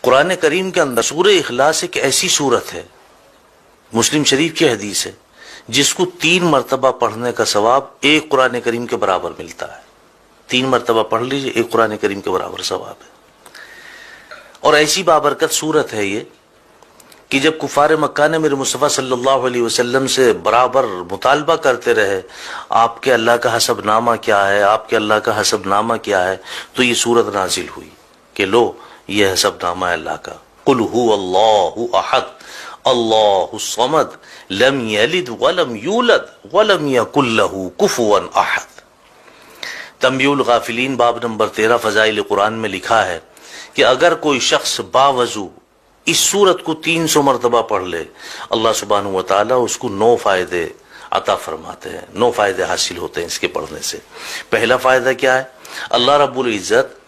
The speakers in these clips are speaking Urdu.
قرآن کریم کے اندر سورہ اخلاص ایک ایسی سورت ہے، مسلم شریف کی حدیث ہے، جس کو 3 مرتبہ پڑھنے کا ثواب ایک قرآن کریم کے برابر ملتا ہے۔ 3 مرتبہ پڑھ لیجئے، ایک قرآن کریم کے برابر ثواب ہے۔ اور ایسی بابرکت سورت ہے یہ کہ جب کفار مکہ نے میرے مصطفیٰ صلی اللہ علیہ وسلم سے برابر مطالبہ کرتے رہے آپ کے اللہ کا حسب نامہ کیا ہے، آپ کے اللہ کا حسب نامہ کیا ہے، تو یہ سورت نازل ہوئی کہ لو یہ حسب نامہ ہے اللہ کا۔ قل هو اللہ احد اللہ الصمد لم یلد ولم یولد ولم یکن لہ کفوا احد۔ تنبیہ الغافلین باب نمبر 13 فضائل قرآن میں لکھا ہے کہ اگر کوئی شخص باوضو اس سورت کو 300 مرتبہ پڑھ لے، اللہ سبحانہ وتعالیٰ اس کو 9 فائدے عطا فرماتے ہیں، 9 فائدے حاصل ہوتے ہیں اس کے پڑھنے سے۔ پہلا فائدہ کیا ہے؟ اللہ رب العزت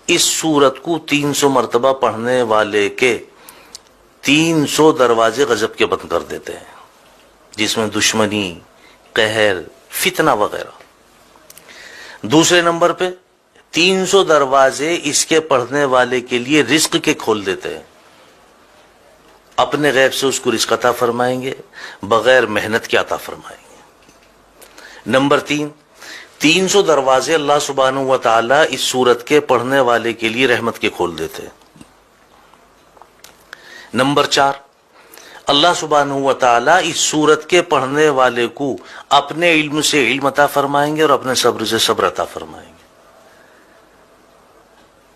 اس سورت کو 300 مرتبہ پڑھنے والے کے 300 دروازے غضب کے بند کر دیتے ہیں، جس میں دشمنی، قہر، فتنہ وغیرہ۔ دوسرے نمبر پہ 300 دروازے اس کے پڑھنے والے کے لیے رزق کے کھول دیتے ہیں، اپنے غیب سے اس کو رزق عطا فرمائیں گے، بغیر محنت کے عطا فرمائیں گے۔ نمبر 3، 300 دروازے اللہ سبحانہ و تعالی اس سورت کے پڑھنے والے کے لیے رحمت کے کھول دیتے ہیں۔ نمبر 4، اللہ سبحانہ و تعالی اس سورت کے پڑھنے والے کو اپنے علم سے علم عطا فرمائیں گے اور اپنے صبر سے صبر عطا فرمائیں گے۔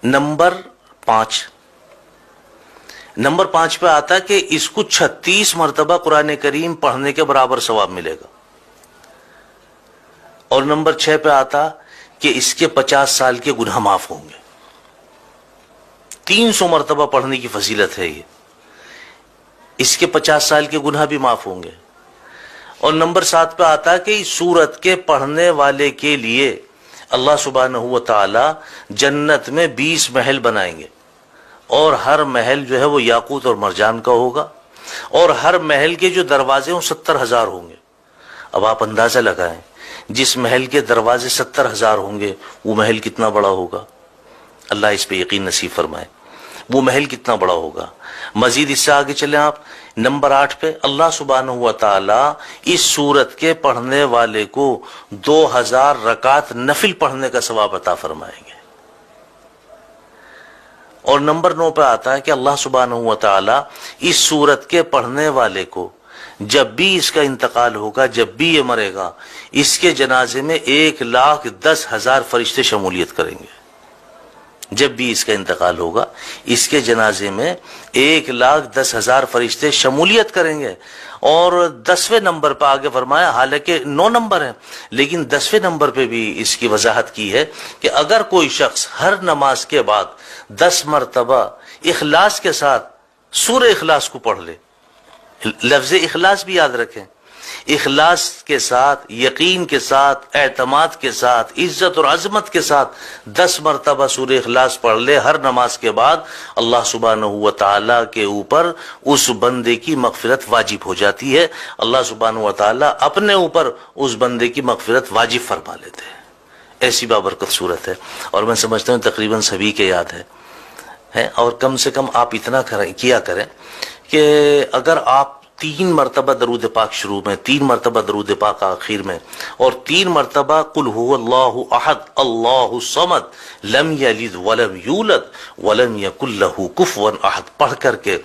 نمبر 5 پہ آتا ہے کہ اس کو 36 مرتبہ قرآن کریم پڑھنے کے برابر ثواب ملے گا۔ اور نمبر 6 پہ آتا کہ اس کے 50 سال کے گناہ معاف ہوں گے۔ 300 مرتبہ پڑھنے کی فضیلت ہے یہ، اس کے 50 سال کے گناہ بھی معاف ہوں گے۔ اور نمبر 7 پہ آتا کہ اس سورت کے پڑھنے والے کے لیے اللہ سبحانہ و تعالی جنت میں 20 محل بنائیں گے، اور ہر محل جو ہے وہ یاقوت اور مرجان کا ہوگا، اور ہر محل کے جو دروازے ہیں 70,000 ہوں گے۔ اب آپ اندازہ لگائیں، جس محل کے دروازے 70,000 ہوں گے وہ محل کتنا بڑا ہوگا؟ اللہ اس پہ یقین نصیب فرمائے، وہ محل کتنا بڑا ہوگا۔ مزید اس سے آگے چلیں آپ، نمبر 8 پہ اللہ سبحانہ و تعالی اس سورت کے پڑھنے والے کو 2000 رکعت نفل پڑھنے کا ثواب عطا فرمائیں گے۔ اور نمبر 9 پہ آتا ہے کہ اللہ سبحانہ و تعالی اس سورت کے پڑھنے والے کو جب بھی اس کا انتقال ہوگا، جب بھی یہ مرے گا، اس کے جنازے میں 1,10,000 فرشتے شمولیت کریں گے۔ جب بھی اس کا انتقال ہوگا، اس کے جنازے میں 1,10,000 فرشتے شمولیت کریں گے۔ اور 10ویں نمبر پہ آگے فرمایا، حالانکہ 9 نمبر ہیں لیکن 10ویں نمبر پہ بھی اس کی وضاحت کی ہے کہ اگر کوئی شخص ہر نماز کے بعد 10 مرتبہ اخلاص کے ساتھ سورہ اخلاص کو پڑھ لے، لفظ اخلاص بھی یاد رکھیں، اخلاص کے ساتھ، یقین کے ساتھ، اعتماد کے ساتھ، عزت اور عظمت کے ساتھ 10 مرتبہ سورہ اخلاص پڑھ لے ہر نماز کے بعد، اللہ سبحانہ و تعالیٰ کے اوپر اس بندے کی مغفرت واجب ہو جاتی ہے۔ اللہ سبحانہ و تعالیٰ اپنے اوپر اس بندے کی مغفرت واجب فرما لیتے ہیں۔ ایسی بابرکت صورت ہے، اور میں سمجھتا ہوں تقریباً سبھی کے یاد ہے۔ اور کم سے کم آپ اتنا کیا کریں کہ اگر آپ 3 مرتبہ درود پاک شروع میں، 3 مرتبہ درود پاک آخر میں، اور 3 مرتبہ قل هو اللہ احد اللہ الصمد لم یلد ولم یولد ولم یکن لہ کفوا احد پڑھ کر کے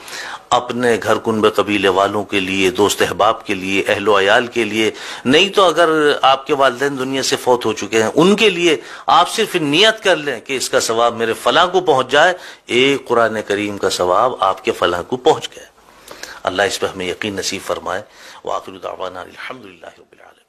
اپنے گھر کنبے قبیلے والوں کے لیے، دوست احباب کے لیے، اہل و عیال کے لیے، نہیں تو اگر آپ کے والدین دنیا سے فوت ہو چکے ہیں ان کے لیے آپ صرف نیت کر لیں کہ اس کا ثواب میرے فلاں کو پہنچ جائے، ایک قرآن کریم کا ثواب آپ کے فلاں کو پہنچ گئے۔ اللہ اس پہ ہمیں یقین نصیب فرمائے۔ وآخر دعوانا الحمدللہ رب العالمین۔